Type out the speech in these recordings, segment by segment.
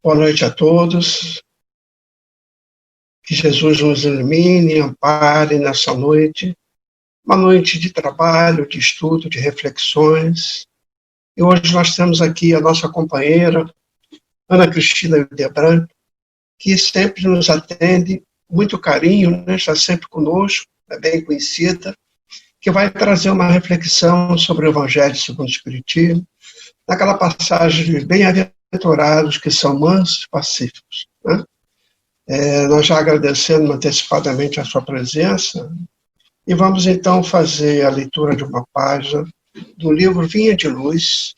Boa noite a todos. Que Jesus nos ilumine e ampare nessa noite. Uma noite de trabalho, de estudo, de reflexões. E hoje nós temos aqui a nossa companheira, Ana Cristina Hildebrand, que sempre nos atende, muito carinho, né? Está sempre conosco, é bem conhecida, que vai trazer uma reflexão sobre o Evangelho segundo o Espiritismo, naquela passagem de bem-aventurados que são mansos e pacíficos, né? Nós já agradecemos antecipadamente a sua presença e vamos então fazer a leitura de uma página do livro Vinha de Luz,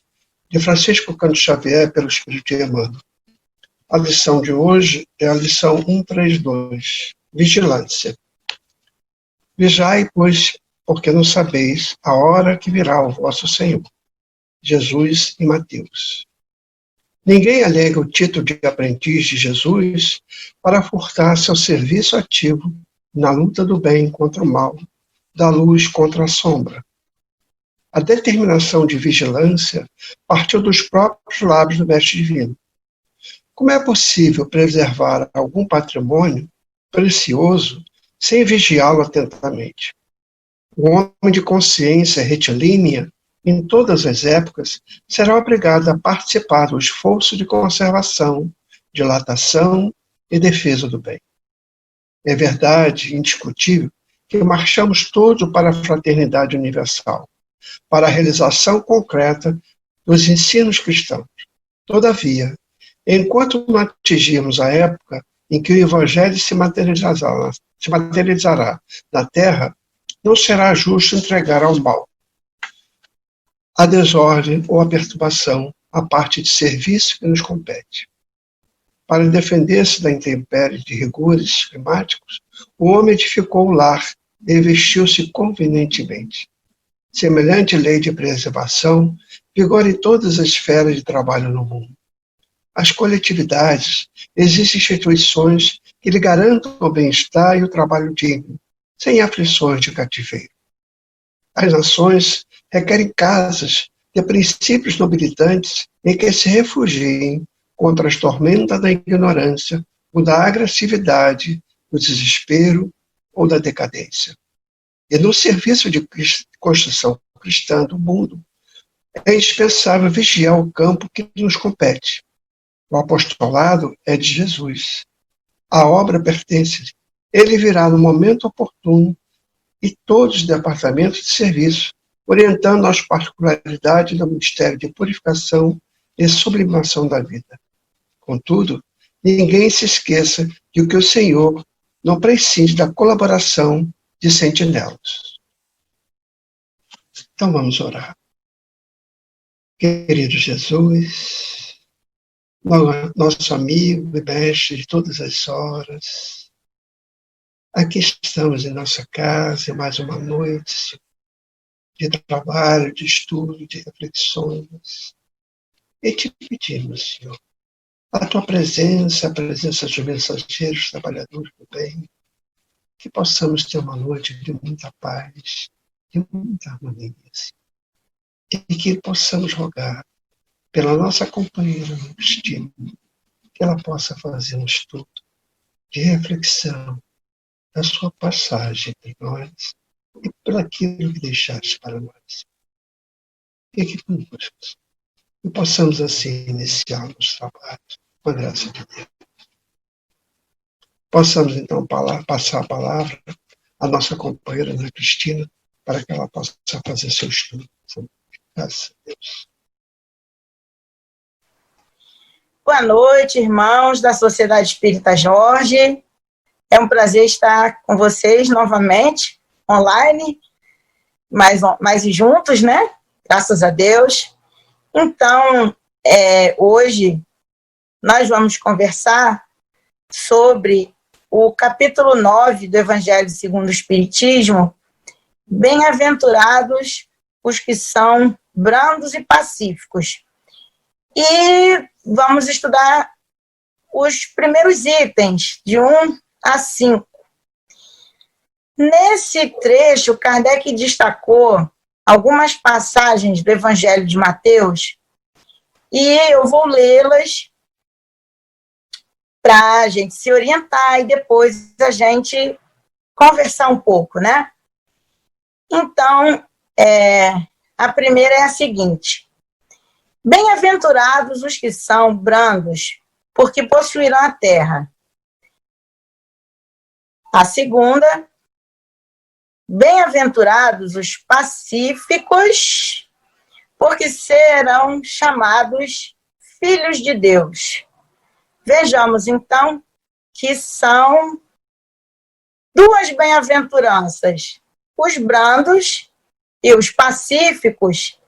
de Francisco Cândido Xavier, pelo Espírito de Emmanuel. A lição de hoje é a lição 132, Vigilância. Vigiai, pois, porque não sabeis a hora que virá o vosso Senhor. Jesus e Mateus. Ninguém alega o título de aprendiz de Jesus para furtar seu serviço ativo na luta do bem contra o mal, da luz contra a sombra. A determinação de vigilância partiu dos próprios lábios do Mestre Divino. Como é possível preservar algum patrimônio precioso sem vigiá-lo atentamente? O homem de consciência retilínea, em todas as épocas, será obrigado a participar do esforço de conservação, dilatação e defesa do bem. É verdade indiscutível que marchamos todos para a fraternidade universal, para a realização concreta dos ensinos cristãos. Todavia, enquanto não atingirmos a época em que o Evangelho se materializará na Terra, não será justo entregar ao mal, a desordem ou a perturbação a parte de serviço que nos compete. Para defender-se da intempérie de rigores climáticos, o homem edificou o lar e vestiu-se convenientemente. Semelhante lei de preservação vigora em todas as esferas de trabalho no mundo. As coletividades existem instituições que lhe garantam o bem-estar e o trabalho digno, sem aflições de cativeiro. As nações requerem casas de princípios nobilitantes em que se refugiem contra as tormentas da ignorância ou da agressividade, do desespero ou da decadência. E no serviço de construção cristã do mundo, é indispensável vigiar o campo que nos compete. O apostolado é de Jesus. A obra pertence-lhe. Ele virá no momento oportuno e todos os departamentos de serviço, orientando as particularidades do mistério de purificação e sublimação da vida. Contudo, ninguém se esqueça de que o Senhor não prescinde da colaboração de sentinelas. Então vamos orar. Querido Jesus, nosso amigo e mestre de todas as horas, aqui estamos em nossa casa, mais uma noite de trabalho, de estudo, de reflexões. E te pedimos, Senhor, a tua presença, a presença dos mensageiros, trabalhadores do bem, que possamos ter uma noite de muita paz, de muita harmonia, e que possamos rogar pela nossa companheira no destino, que ela possa fazer um estudo de reflexão da sua passagem entre nós e por aquilo que deixaste para nós. Fique conosco e possamos assim iniciar o nosso trabalho com a graça de Deus. Possamos então passar a palavra à nossa companheira Ana Cristina para que ela possa fazer seu estudo. Graças a Deus. Boa noite, irmãos da Sociedade Espírita Jorge. É um prazer estar com vocês novamente, online, mais juntos, né? Graças a Deus. Então, hoje nós vamos conversar sobre o capítulo 9 do Evangelho segundo o Espiritismo, Bem-aventurados os que são brandos e pacíficos. E vamos estudar os primeiros itens, de 1 a 5. Nesse trecho, Kardec destacou algumas passagens do Evangelho de Mateus, e eu vou lê-las para a gente se orientar e depois a gente conversar um pouco, né? Então, a primeira é a seguinte: bem-aventurados os que são brandos, porque possuirão a terra. A segunda: bem-aventurados os pacíficos, porque serão chamados filhos de Deus. Vejamos, então, que são duas bem-aventuranças: os brandos e os pacíficos,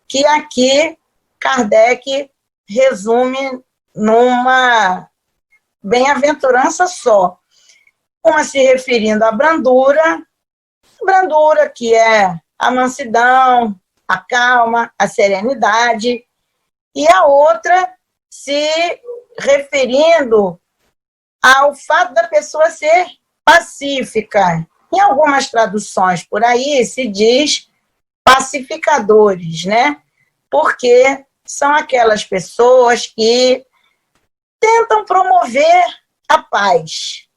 que aqui Kardec resume numa bem-aventurança só. Uma se referindo à brandura que é a mansidão, a calma, a serenidade, e a outra se referindo ao fato da pessoa ser pacífica. Em algumas traduções por aí se diz pacificadores, né? Porque são aquelas pessoas que tentam promover a paz,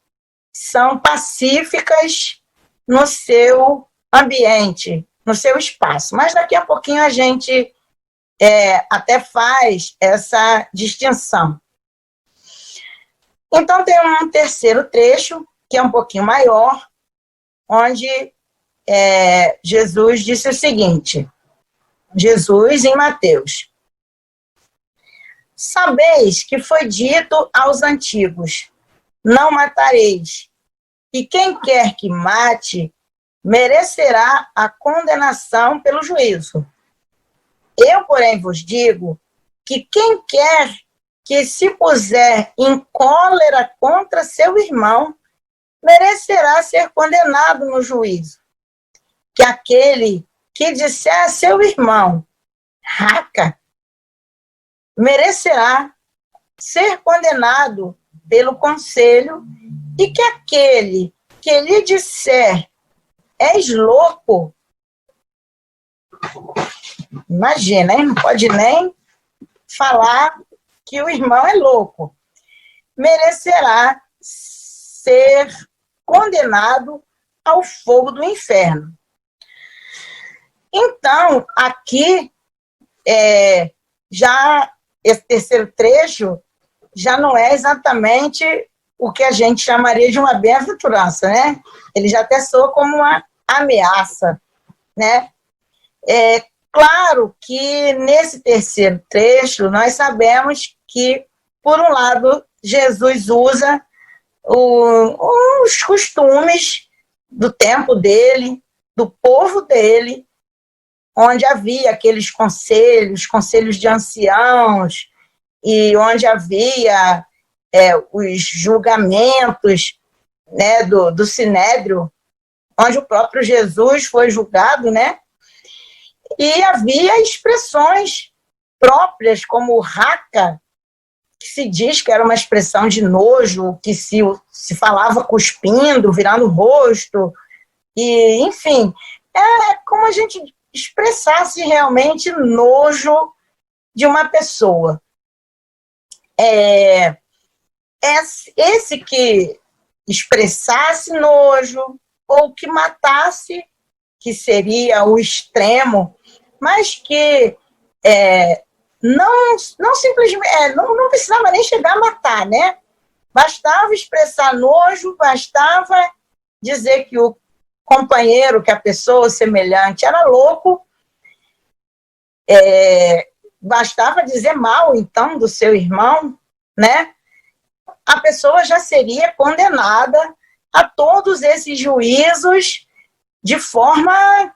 são pacíficas no seu ambiente, no seu espaço. Mas daqui a pouquinho a gente até faz essa distinção. Então tem um terceiro trecho, que é um pouquinho maior, onde Jesus disse o seguinte, Jesus em Mateus: sabeis que foi dito aos antigos, não matareis, e quem quer que mate, merecerá a condenação pelo juízo. Eu, porém, vos digo que quem quer que se puser em cólera contra seu irmão, merecerá ser condenado no juízo. Que aquele que disser a seu irmão, raca, merecerá ser condenado pelo conselho, e que aquele que lhe disser, és louco, imagina, hein? Não pode nem falar que o irmão é louco, merecerá ser condenado ao fogo do inferno. Então, aqui, já esse terceiro trecho já não é exatamente o que a gente chamaria de uma bem-aventurança, né? Ele já até soa como uma ameaça, né? Claro que nesse terceiro trecho nós sabemos que, por um lado, Jesus usa os costumes do tempo dele, do povo dele, onde havia aqueles conselhos de anciãos, e onde havia os julgamentos, né, do Sinédrio, onde o próprio Jesus foi julgado, né? E havia expressões próprias, como raca, que se diz que era uma expressão de nojo, que se falava cuspindo, virando o rosto, e, enfim, como a gente expressasse realmente nojo de uma pessoa. Esse que expressasse nojo, ou que matasse, que seria o extremo, mas que não simplesmente, não precisava nem chegar a matar, né? Bastava expressar nojo, bastava dizer que o companheiro, que a pessoa semelhante era louco, bastava dizer mal, então, do seu irmão, né? A pessoa já seria condenada a todos esses juízos de forma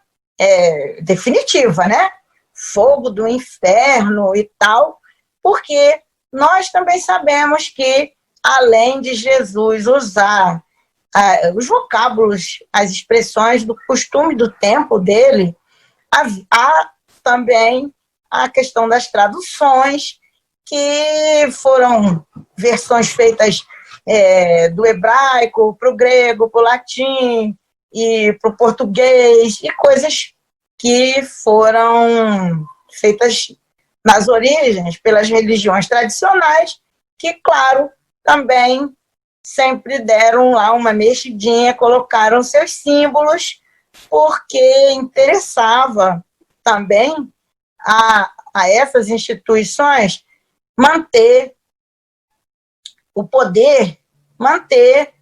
definitiva, né? Fogo do inferno e tal, porque nós também sabemos que, além de Jesus usar os vocábulos, as expressões do costume do tempo dele, há também a questão das traduções, que foram versões feitas do hebraico para o grego, para o latim e para o português, e coisas que foram feitas nas origens pelas religiões tradicionais, que, claro, também sempre deram lá uma mexidinha, colocaram seus símbolos, porque interessava também a essas instituições manter o poder, manter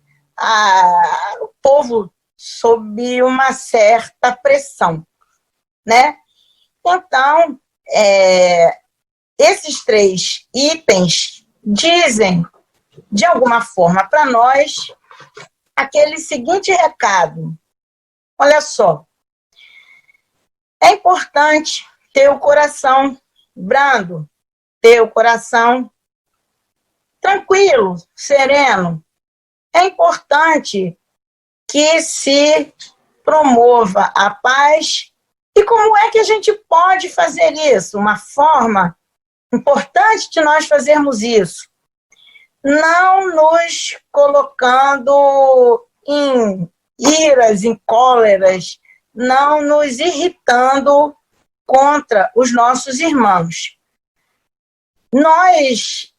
o povo sob uma certa pressão, né? Então, esses 3 itens dizem, de alguma forma, para nós, aquele seguinte recado. Olha só, é importante ter o coração brando, ter o coração tranquilo, sereno. É importante que se promova a paz. E como é que a gente pode fazer isso? Uma forma importante de nós fazermos isso, não nos colocando em iras, em cóleras, não nos irritando contra os nossos irmãos. Nós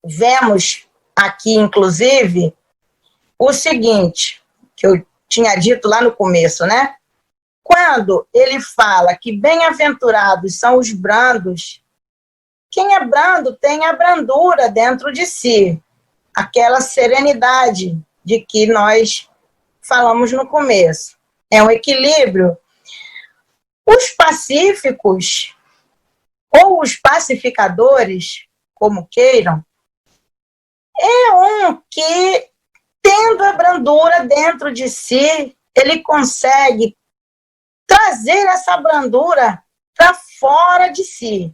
vemos aqui, inclusive, o seguinte, que eu tinha dito lá no começo, né? Quando ele fala que bem-aventurados são os brandos, quem é brando tem a brandura dentro de si, aquela serenidade de que nós falamos no começo. É um equilíbrio. Os pacíficos, ou os pacificadores, como queiram, é um que, tendo a brandura dentro de si, ele consegue trazer essa brandura para fora de si.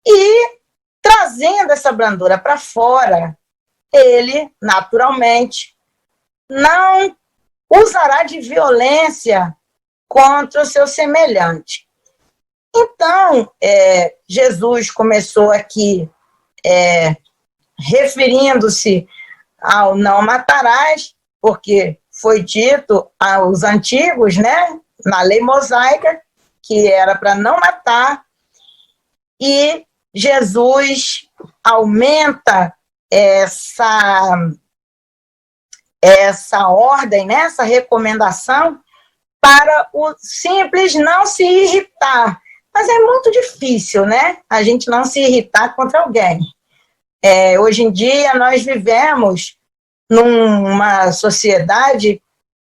E, trazendo essa brandura para fora, ele, naturalmente, não usará de violência contra o seu semelhante. Então, Jesus começou aqui referindo-se ao não matarás, porque foi dito aos antigos, né, na lei mosaica, que era para não matar, e Jesus aumenta essa ordem, né, essa recomendação, para o simples não se irritar. Mas é muito difícil, né, a gente não se irritar contra alguém. Hoje em dia, nós vivemos numa sociedade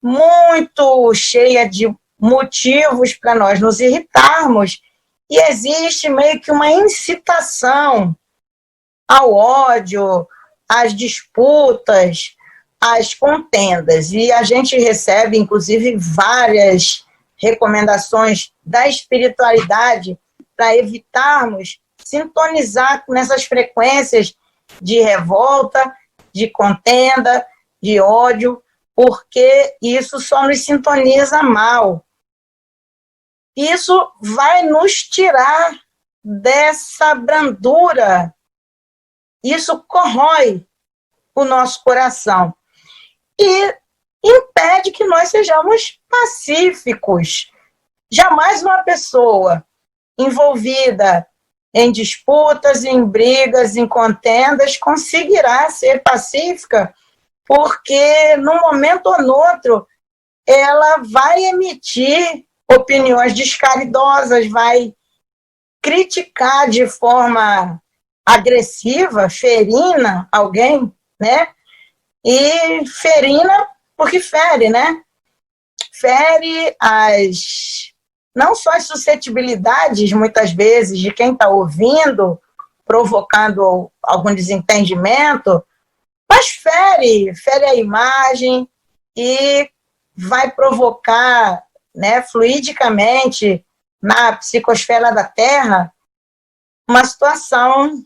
muito cheia de motivos para nós nos irritarmos, e existe meio que uma incitação ao ódio, às disputas, às contendas. E a gente recebe, inclusive, várias recomendações da espiritualidade para evitarmos sintonizar nessas frequências de revolta, de contenda, de ódio, porque isso só nos sintoniza mal. Isso vai nos tirar dessa brandura. Isso corrói o nosso coração e impede que nós sejamos pacíficos. Jamais uma pessoa envolvida em disputas, em brigas, em contendas, conseguirá ser pacífica, porque num momento ou no outro ela vai emitir opiniões descaridosas, vai criticar de forma agressiva, ferina alguém, né? E ferina porque fere, né? Fere não só as suscetibilidades, muitas vezes, de quem está ouvindo, provocando algum desentendimento, mas fere a imagem e vai provocar, né, fluidicamente, na psicosfera da Terra, uma situação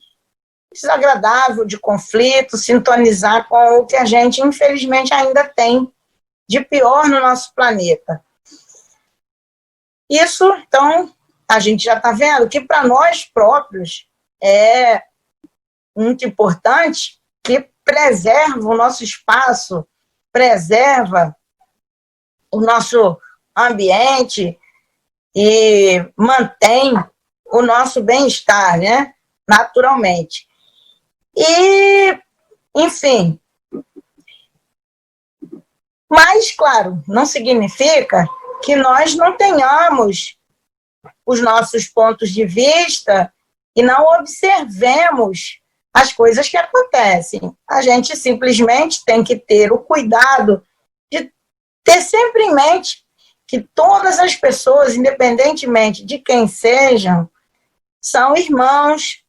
desagradável de conflito, sintonizar com o que a gente, infelizmente, ainda tem de pior no nosso planeta. Isso, então, a gente já está vendo que para nós próprios é muito importante, que preserva o nosso espaço, preserva o nosso ambiente e mantém o nosso bem-estar, né? Naturalmente. E, enfim. Mas, claro, não significa que nós não tenhamos os nossos pontos de vista e não observemos as coisas que acontecem. A gente simplesmente tem que ter o cuidado de ter sempre em mente que todas as pessoas, independentemente de quem sejam, são irmãos,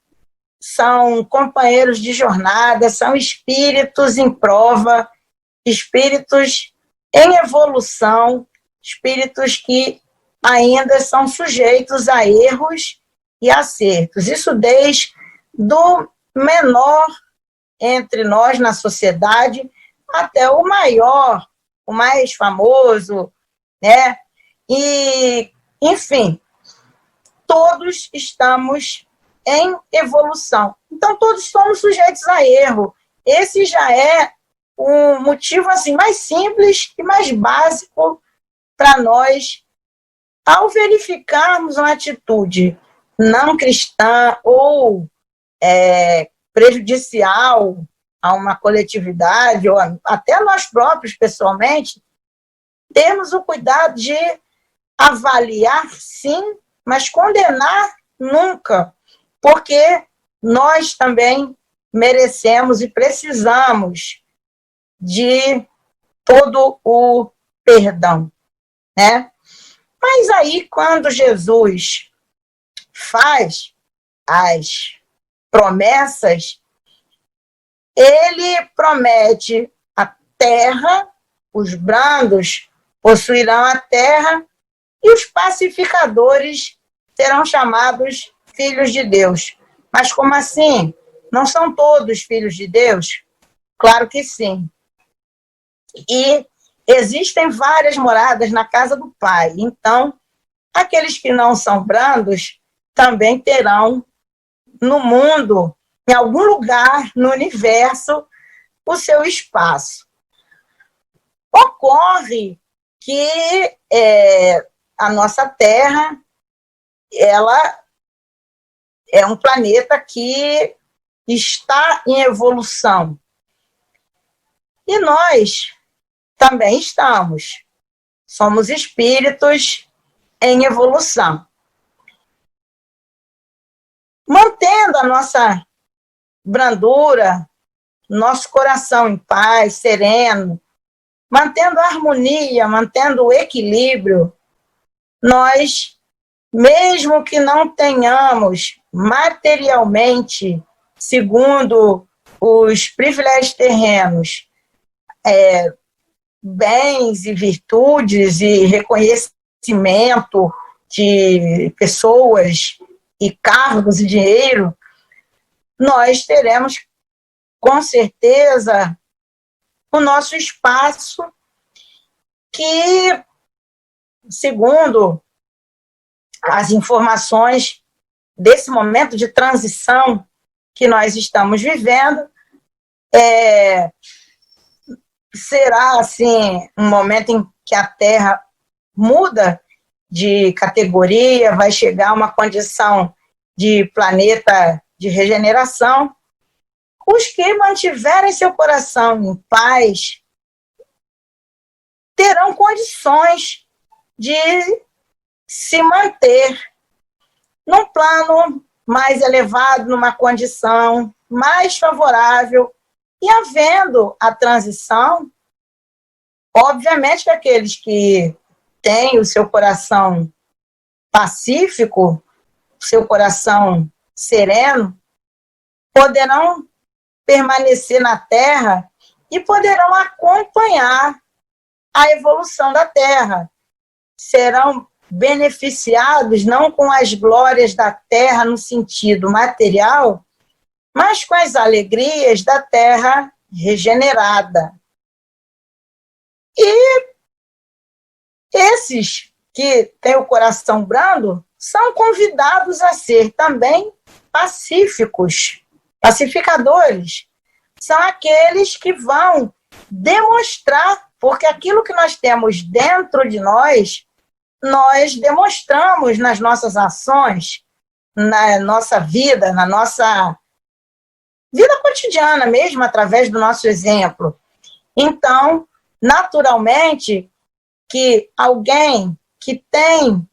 são companheiros de jornada, são espíritos em prova, espíritos em evolução, espíritos que ainda são sujeitos a erros e acertos. Isso desde do menor entre nós na sociedade até o maior, o mais famoso, né? E, enfim, todos estamos em evolução. Então, todos somos sujeitos a erro. Esse já é um motivo assim mais simples e mais básico para nós, ao verificarmos uma atitude não cristã ou prejudicial a uma coletividade, ou até nós próprios, pessoalmente, termos o cuidado de avaliar, sim, mas condenar nunca, porque nós também merecemos e precisamos de todo o perdão, né? Mas aí, quando Jesus faz as promessas, ele promete a terra, os brandos possuirão a terra e os pacificadores serão chamados filhos de Deus. Mas como assim? Não são todos filhos de Deus? Claro que sim. E existem várias moradas na casa do Pai. Então, aqueles que não são brandos também terão no mundo, em algum lugar no universo, o seu espaço. Ocorre que a nossa Terra, ela é um planeta que está em evolução. E nós também estamos. Somos espíritos em evolução. Mantendo a nossa brandura, nosso coração em paz, sereno, mantendo a harmonia, mantendo o equilíbrio, nós, mesmo que não tenhamos materialmente, segundo os privilégios terrenos, bens e virtudes e reconhecimento de pessoas e cargos e dinheiro, nós teremos, com certeza, o nosso espaço que, segundo as informações desse momento de transição que nós estamos vivendo, será, assim, um momento em que a Terra muda de categoria, vai chegar a uma condição de planeta de regeneração. Os que mantiverem seu coração em paz terão condições de se manter num plano mais elevado, numa condição mais favorável. E havendo a transição, obviamente que aqueles que têm o seu coração pacífico, o seu coração sereno, poderão permanecer na Terra e poderão acompanhar a evolução da Terra. Serão beneficiados não com as glórias da Terra no sentido material, mas com as alegrias da Terra regenerada. E esses que têm o coração brando são convidados a ser também pacíficos, pacificadores. São aqueles que vão demonstrar, porque aquilo que nós temos dentro de nós, nós demonstramos nas nossas ações, na nossa vida, na nossa vida cotidiana mesmo, através do nosso exemplo. Então, naturalmente, que alguém que tem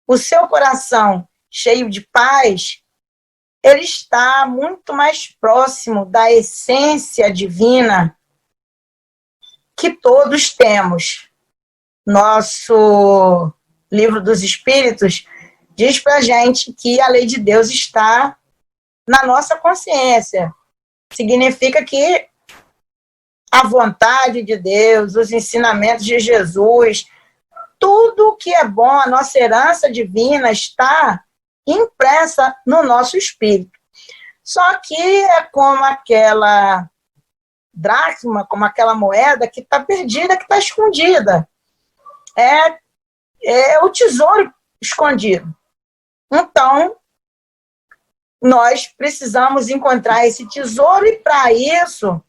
o seu coração cheio de paz, ele está muito mais próximo da essência divina que todos temos. Nosso Livro dos Espíritos diz para a gente que a lei de Deus está na nossa consciência. Significa que a vontade de Deus, os ensinamentos de Jesus, tudo que é bom, a nossa herança divina está impressa no nosso espírito. Só que é como aquela dracma, como aquela moeda que está perdida, que está escondida. É o tesouro escondido. Então, nós precisamos encontrar esse tesouro e, para isso,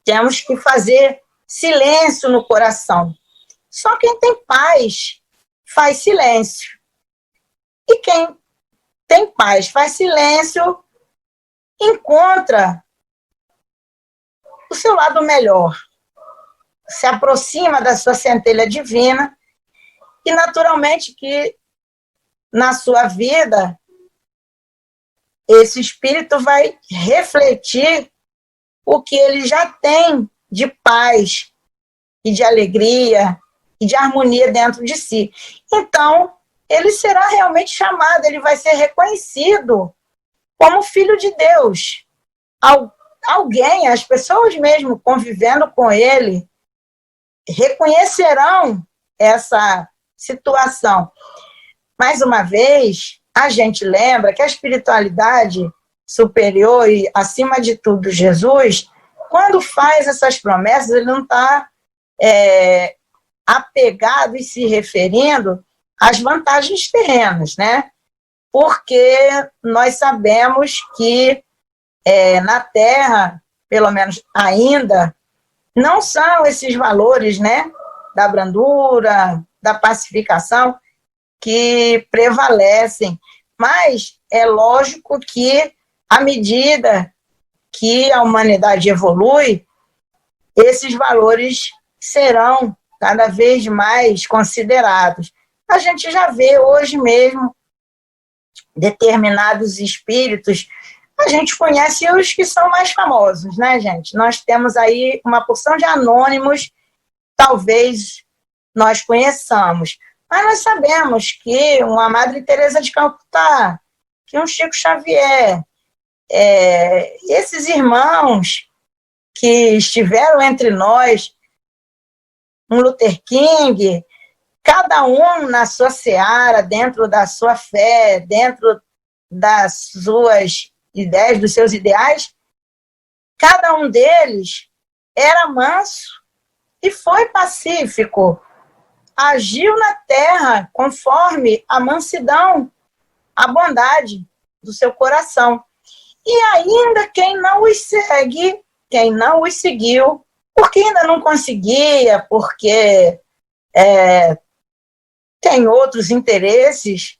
temos que fazer silêncio no coração. Só quem tem paz faz silêncio. E quem tem paz, faz silêncio, encontra o seu lado melhor. Se aproxima da sua centelha divina e, naturalmente, que na sua vida esse espírito vai refletir o que ele já tem de paz e de alegria e de harmonia dentro de si. Então, ele será realmente chamado, ele vai ser reconhecido como filho de Deus. Alguém, as pessoas mesmo convivendo com ele, reconhecerão essa situação. Mais uma vez, a gente lembra que a espiritualidade superior e, acima de tudo, Jesus, quando faz essas promessas, ele não está apegado e se referindo às vantagens terrenas, né? Porque nós sabemos que na Terra, pelo menos ainda, não são esses valores, né, da brandura, da pacificação, que prevalecem. Mas é lógico que, à medida que a humanidade evolui, esses valores serão cada vez mais considerados. A gente já vê hoje mesmo determinados espíritos, a gente conhece os que são mais famosos, né, gente? Nós temos aí uma porção de anônimos, talvez nós conheçamos, mas nós sabemos que uma Madre Teresa de Calcutá, que um Chico Xavier, esses irmãos que estiveram entre nós, um Luther King, cada um na sua seara, dentro da sua fé, dentro das suas ideias, dos seus ideais, cada um deles era manso e foi pacífico, agiu na terra conforme a mansidão, a bondade do seu coração. E ainda quem não os segue, quem não os seguiu, porque ainda não conseguia, porque tem outros interesses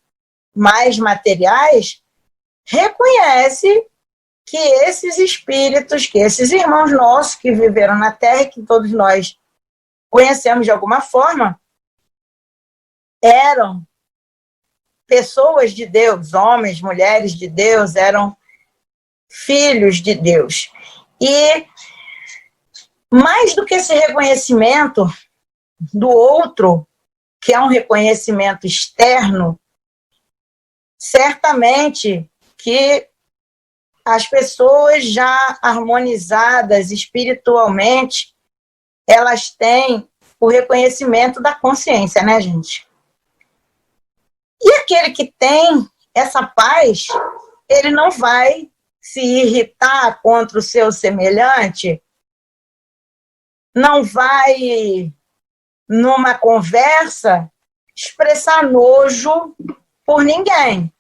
mais materiais, reconhece que esses espíritos, que esses irmãos nossos que viveram na Terra, que todos nós conhecemos de alguma forma, eram pessoas de Deus, homens, mulheres de Deus, eram filhos de Deus. E mais do que esse reconhecimento do outro, que é um reconhecimento externo, certamente que as pessoas já harmonizadas espiritualmente, elas têm o reconhecimento da consciência, né, gente? E aquele que tem essa paz, ele não vai se irritar contra o seu semelhante, não vai, numa conversa, expressar nojo por ninguém,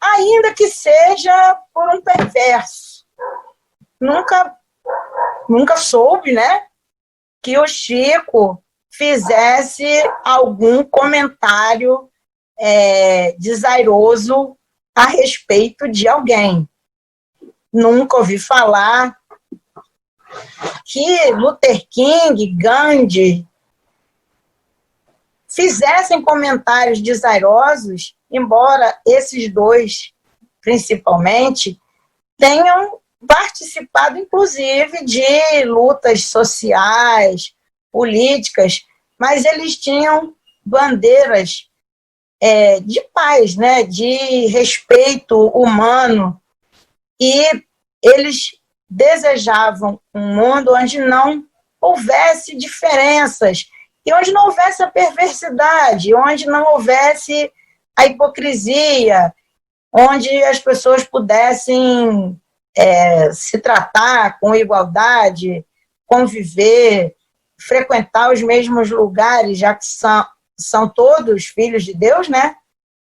ainda que seja por um perverso. Nunca soube, né, que o Chico fizesse algum comentário desairoso a respeito de alguém. Nunca ouvi falar que Luther King, Gandhi, fizessem comentários desairosos, embora esses dois, principalmente, tenham participado, inclusive, de lutas sociais, políticas, mas eles tinham bandeiras de paz, né, de respeito humano, e eles desejavam um mundo onde não houvesse diferenças, e onde não houvesse a perversidade, onde não houvesse a hipocrisia, onde as pessoas pudessem se tratar com igualdade, conviver, frequentar os mesmos lugares, já que são todos filhos de Deus, né?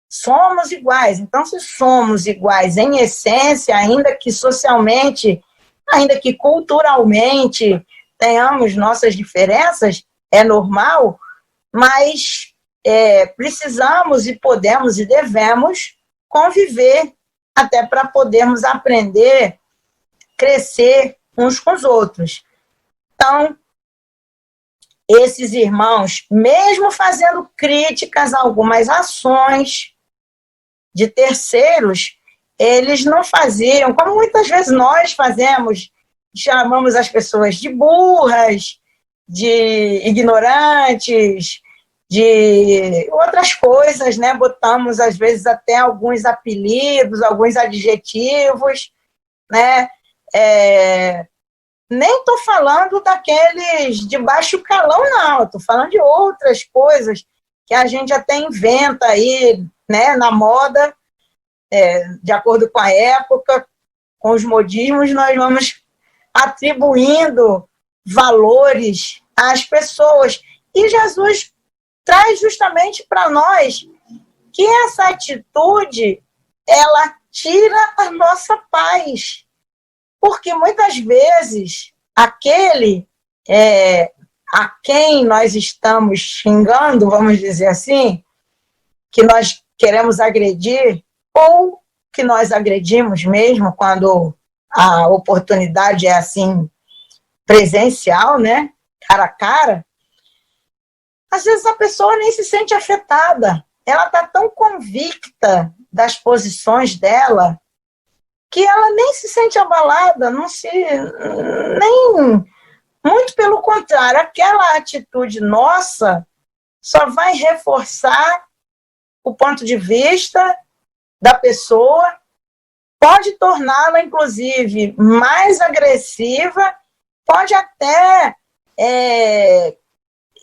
Somos iguais. Então, se somos iguais em essência, ainda que socialmente, ainda que culturalmente tenhamos nossas diferenças, é normal, mas precisamos e podemos e devemos conviver até para podermos aprender, crescer uns com os outros. Então, esses irmãos, mesmo fazendo críticas a algumas ações de terceiros, eles não faziam, como muitas vezes nós fazemos, chamamos as pessoas de burras, de ignorantes, de outras coisas, né? Botamos, às vezes, até alguns apelidos, alguns adjetivos, né? Nem estou falando daqueles de baixo calão, não. Estou falando de outras coisas que a gente até inventa aí, né, na moda, de acordo com a época, com os modismos, nós vamos atribuindo valores às pessoas. E Jesus traz justamente para nós que essa atitude, ela tira a nossa paz. Porque muitas vezes aquele a quem nós estamos xingando, vamos dizer assim, que nós queremos agredir, ou que nós agredimos mesmo quando a oportunidade é assim presencial, né, cara a cara, às vezes a pessoa nem se sente afetada. Ela está tão convicta das posições dela que ela nem se sente abalada, nem, muito pelo contrário, aquela atitude nossa só vai reforçar o ponto de vista da pessoa, pode torná-la, inclusive, mais agressiva, pode até,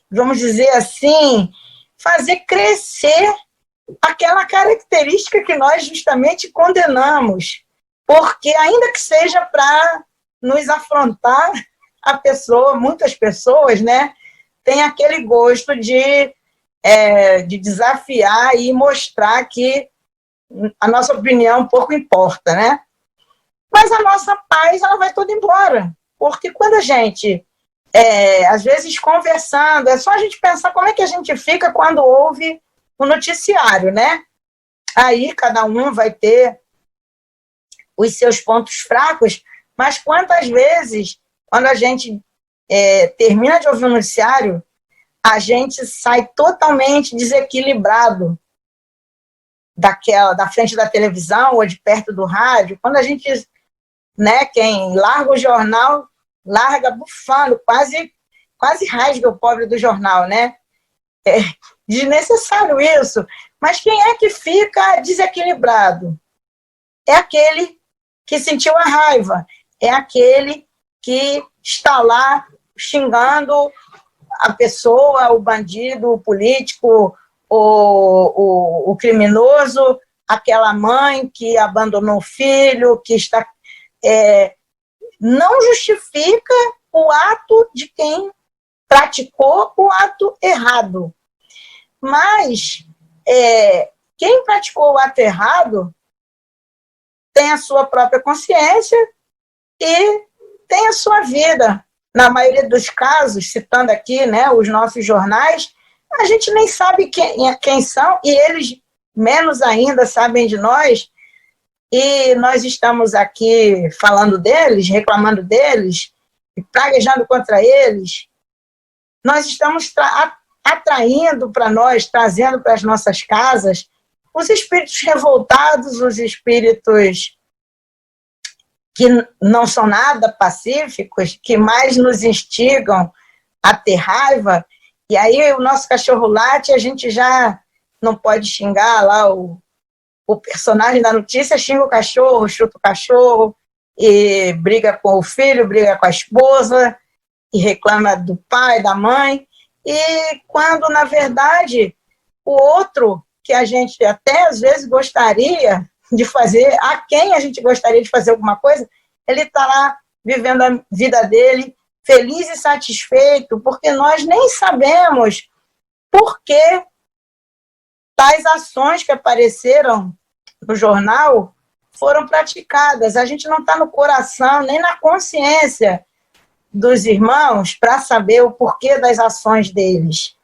vamos dizer assim, fazer crescer aquela característica que nós justamente condenamos. Porque, ainda que seja para nos afrontar, a pessoa, muitas pessoas, né, têm aquele gosto de desafiar e mostrar que a nossa opinião pouco importa, né? Mas a nossa paz, ela vai toda embora. Porque quando a gente, às vezes conversando, é só a gente pensar como é que a gente fica quando ouve o noticiário, né? Aí cada um vai ter os seus pontos fracos, mas quantas vezes, quando a gente termina de ouvir o noticiário, a gente sai totalmente desequilibrado da frente da televisão ou de perto do rádio, quando a gente, né, quem larga o jornal, larga bufando, quase rasga o pobre do jornal, né? É desnecessário isso, mas quem é que fica desequilibrado? É aquele que sentiu a raiva, é aquele que está lá xingando a pessoa, o bandido, o político, o criminoso, aquela mãe que abandonou o filho, que está... não justifica o ato de quem praticou o ato errado. Mas quem praticou o ato errado tem a sua própria consciência e tem a sua vida. Na maioria dos casos, citando aqui, né, os nossos jornais, a gente nem sabe quem são, e eles menos ainda sabem de nós, e nós estamos aqui falando deles, reclamando deles, e praguejando contra eles. Nós estamos atraindo para nós, trazendo para as nossas casas, os espíritos revoltados, os espíritos que não são nada pacíficos, que mais nos instigam a ter raiva, e aí o nosso cachorro late, a gente já não pode xingar lá o personagem da notícia, xinga o cachorro, chuta o cachorro, e briga com o filho, briga com a esposa, e reclama do pai, da mãe, e quando, na verdade, o outro, que a gente até às vezes gostaria de fazer, a quem a gente gostaria de fazer alguma coisa, ele está lá vivendo a vida dele, feliz e satisfeito, porque nós nem sabemos por que tais ações que apareceram no jornal foram praticadas. A gente não está no coração, nem na consciência dos irmãos para saber o porquê das ações deles.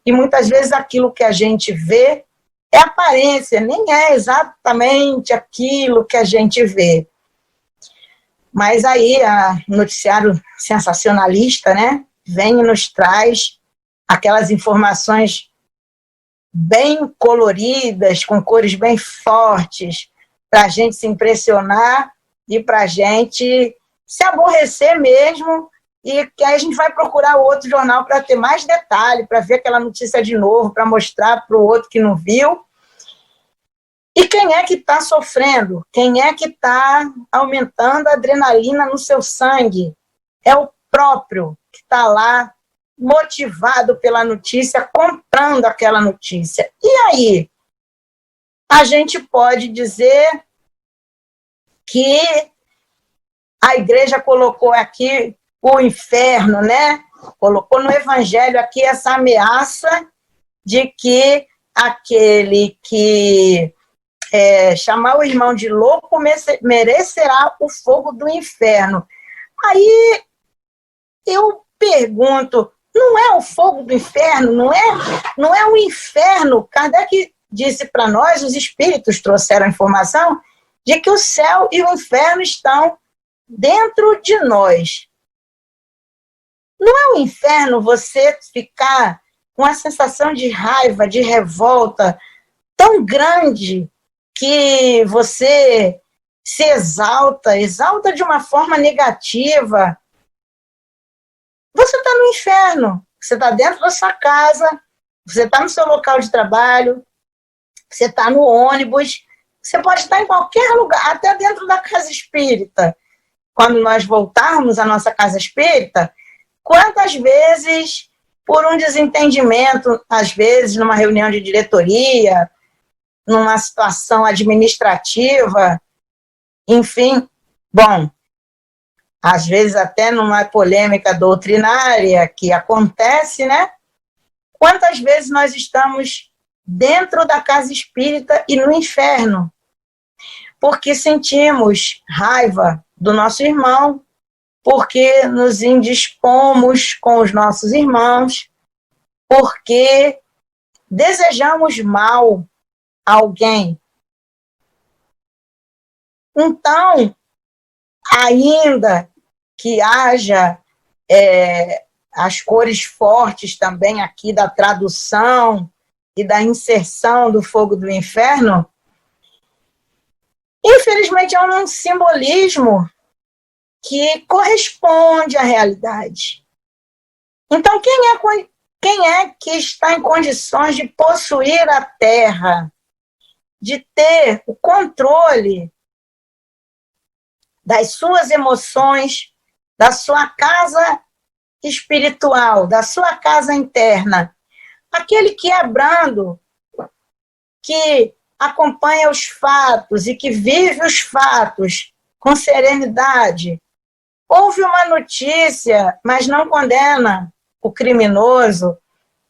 E muitas vezes aquilo que a gente vê é aparência, nem é exatamente aquilo que a gente vê. Mas aí a noticiário sensacionalista, né, vem e nos traz aquelas informações bem coloridas, com cores bem fortes, para a gente se impressionar e para a gente se aborrecer mesmo, e que aí a gente vai procurar outro jornal para ter mais detalhe, para ver aquela notícia de novo, para mostrar para o outro que não viu. E quem é que está sofrendo? Quem é que está aumentando a adrenalina no seu sangue? É o próprio que está lá, motivado pela notícia, comprando aquela notícia. E aí? A gente pode dizer que a igreja colocou aqui o inferno, né? Colocou no evangelho aqui essa ameaça de que aquele que chamar o irmão de louco merecerá o fogo do inferno. Aí eu pergunto, não é o fogo do inferno? Não é o inferno? Kardec disse para nós, os espíritos trouxeram a informação de que o céu e o inferno estão dentro de nós. Não é o inferno você ficar com a sensação de raiva, de revolta tão grande que você se exalta de uma forma negativa. Você está no inferno, você está dentro da sua casa, você está no seu local de trabalho, você está no ônibus, você pode estar em qualquer lugar, até dentro da casa espírita. Quando nós voltarmos à nossa casa espírita, quantas vezes, por um desentendimento, às vezes numa reunião de diretoria, numa situação administrativa, enfim, bom, às vezes até numa polêmica doutrinária que acontece, né? Quantas vezes nós estamos dentro da casa espírita e no inferno, porque sentimos raiva do nosso irmão, porque nos indispomos com os nossos irmãos, porque desejamos mal a alguém. Então, ainda que haja as cores fortes também aqui da tradução e da inserção do fogo do inferno, infelizmente é um simbolismo que corresponde à realidade. Então, quem é que está em condições de possuir a terra, de ter o controle das suas emoções, da sua casa espiritual, da sua casa interna? Aquele que é brando, que acompanha os fatos e que vive os fatos com serenidade, ouve uma notícia, mas não condena o criminoso,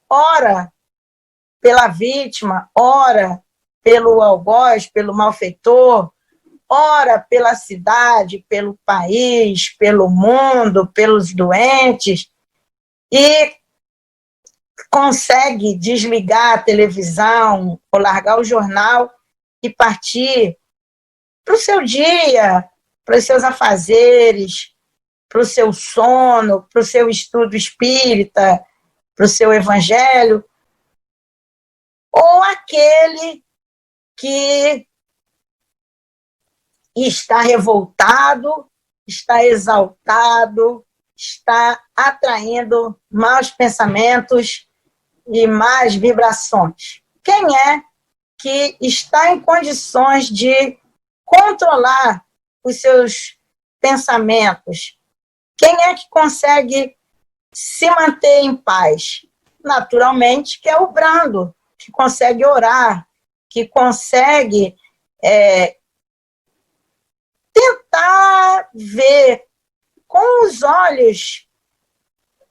ora pela vítima, ora pelo algoz, pelo malfeitor, ora pela cidade, pelo país, pelo mundo, pelos doentes, e consegue desligar a televisão ou largar o jornal e partir para o seu dia, para os seus afazeres, para o seu sono, para o seu estudo espírita, para o seu evangelho, ou aquele que está revoltado, está exaltado, está atraindo maus pensamentos e más vibrações. Quem é que está em condições de controlar os seus pensamentos? Quem é que consegue se manter em paz? Naturalmente, que é o brando, que consegue orar, que consegue tentar ver com os olhos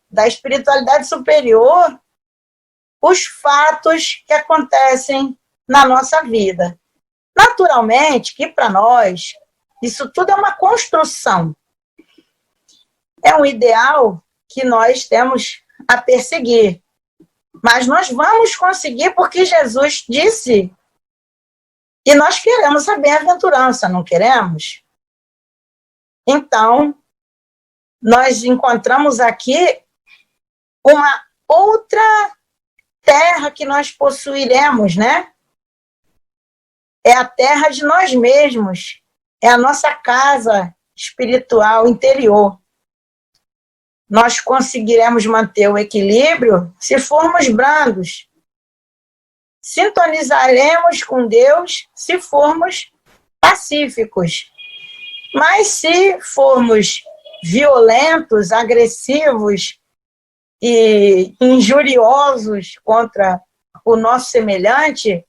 da espiritualidade superior os fatos que acontecem na nossa vida. Naturalmente que para nós isso tudo é uma construção. É um ideal que nós temos a perseguir. Mas nós vamos conseguir porque Jesus disse. E nós queremos a bem-aventurança, não queremos? Então, nós encontramos aqui uma outra terra que nós possuiremos, né? É a terra de nós mesmos. É a nossa casa espiritual interior. Nós conseguiremos manter o equilíbrio se formos brandos. Sintonizaremos com Deus se formos pacíficos. Mas se formos violentos, agressivos e injuriosos contra o nosso semelhante,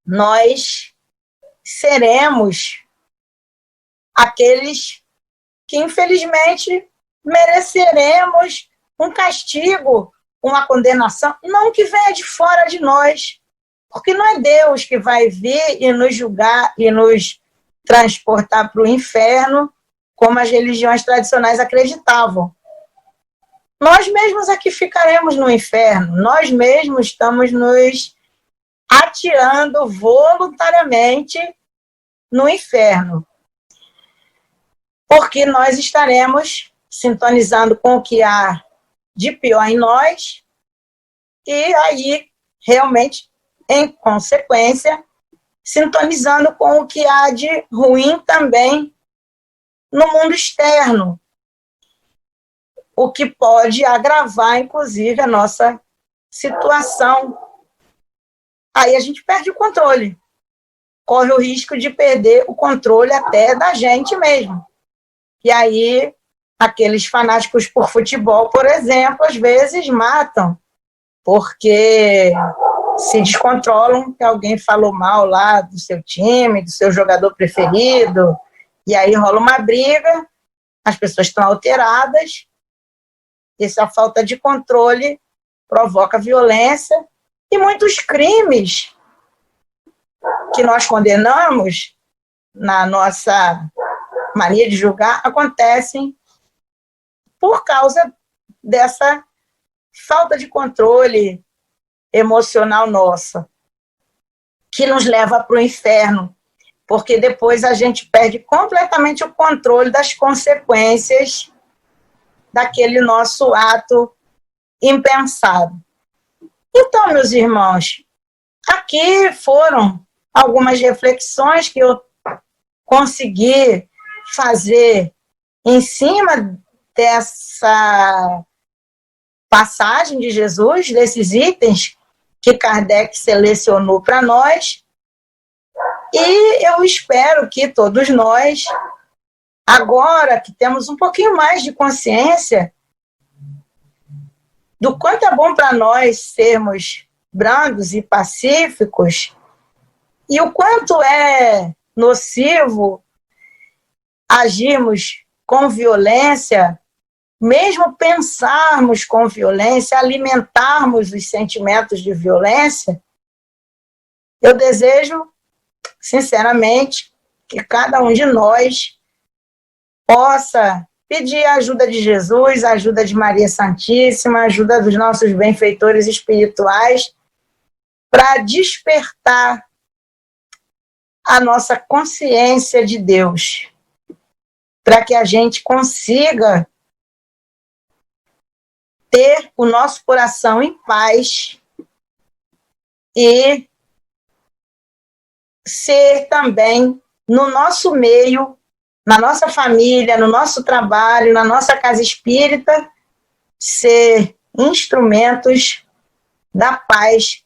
nós seremos aqueles que, infelizmente, mereceremos um castigo, uma condenação, não que venha de fora de nós, porque não é Deus que vai vir e nos julgar e nos transportar para o inferno, como as religiões tradicionais acreditavam. Nós mesmos aqui ficaremos no inferno, nós mesmos estamos nos atirando voluntariamente no inferno, porque nós estaremos sintonizando com o que há de pior em nós e aí, realmente, em consequência, sintonizando com o que há de ruim também no mundo externo, o que pode agravar, inclusive, a nossa situação. Aí a gente perde o controle, corre o risco de perder o controle até da gente mesmo. E aí, aqueles fanáticos por futebol, por exemplo, às vezes matam, porque se descontrolam, que alguém falou mal lá do seu time, do seu jogador preferido, e aí rola uma briga, as pessoas estão alteradas, essa falta de controle provoca violência, e muitos crimes que nós condenamos na nossa mania de julgar acontecem por causa dessa falta de controle emocional nossa, que nos leva para o inferno, porque depois a gente perde completamente o controle das consequências daquele nosso ato impensado. Então, meus irmãos, aqui foram algumas reflexões que eu consegui fazer em cima dessa passagem de Jesus, desses itens que Kardec selecionou para nós, e eu espero que todos nós, agora que temos um pouquinho mais de consciência do quanto é bom para nós sermos brandos e pacíficos, e o quanto é nocivo agirmos com violência, mesmo pensarmos com violência, alimentarmos os sentimentos de violência, eu desejo, sinceramente, que cada um de nós possa pedir a ajuda de Jesus, a ajuda de Maria Santíssima, a ajuda dos nossos benfeitores espirituais, para despertar a nossa consciência de Deus, para que a gente consiga ter o nosso coração em paz e ser também, no nosso meio, na nossa família, no nosso trabalho, na nossa casa espírita, ser instrumentos da paz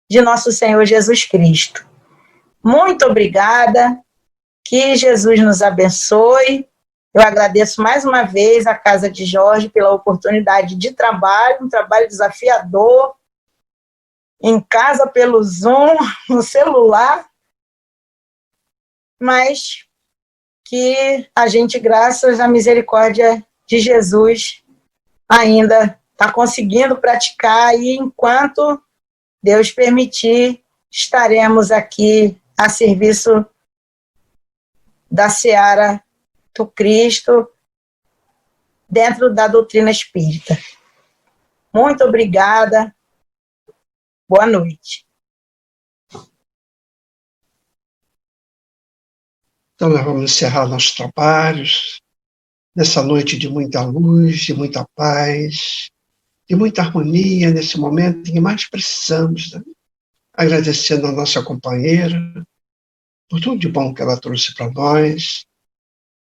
de nosso Senhor Jesus Cristo. Muito obrigada, que Jesus nos abençoe. Eu agradeço mais uma vez à Casa de Jorge pela oportunidade de trabalho, um trabalho desafiador, em casa pelo Zoom, no celular, mas que a gente, graças à misericórdia de Jesus, ainda está conseguindo praticar, e enquanto Deus permitir, estaremos aqui a serviço da seara do Cristo, dentro da doutrina espírita. Muito obrigada. Boa noite. Então, nós vamos encerrar nossos trabalhos nessa noite de muita luz, de muita paz, de muita harmonia, nesse momento em que mais precisamos, né? Agradecendo a nossa companheira por tudo de bom que ela trouxe para nós,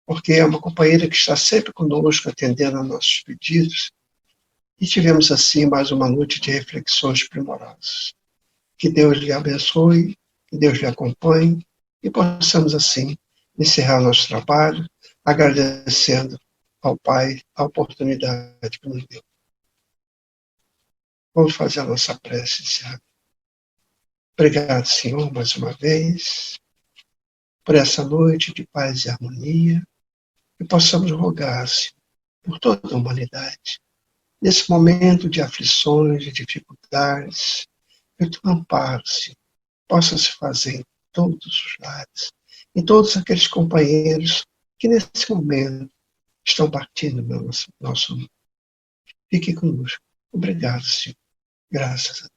porque é uma companheira que está sempre conosco, atendendo a nossos pedidos, e tivemos assim mais uma noite de reflexões primorosas. Que Deus lhe abençoe, que Deus lhe acompanhe, e possamos assim encerrar nosso trabalho, agradecendo ao Pai a oportunidade que nos deu. Vamos fazer a nossa prece inicial. Obrigado, Senhor, mais uma vez, por essa noite de paz e harmonia, e possamos rogar, Senhor, por toda a humanidade, nesse momento de aflições, de dificuldades, que o teu amparo, Senhor, possa se fazer em todos os lares, em todos aqueles companheiros que nesse momento estão partindo do nosso mundo. Fique conosco. Obrigado, Senhor. Graças a Deus.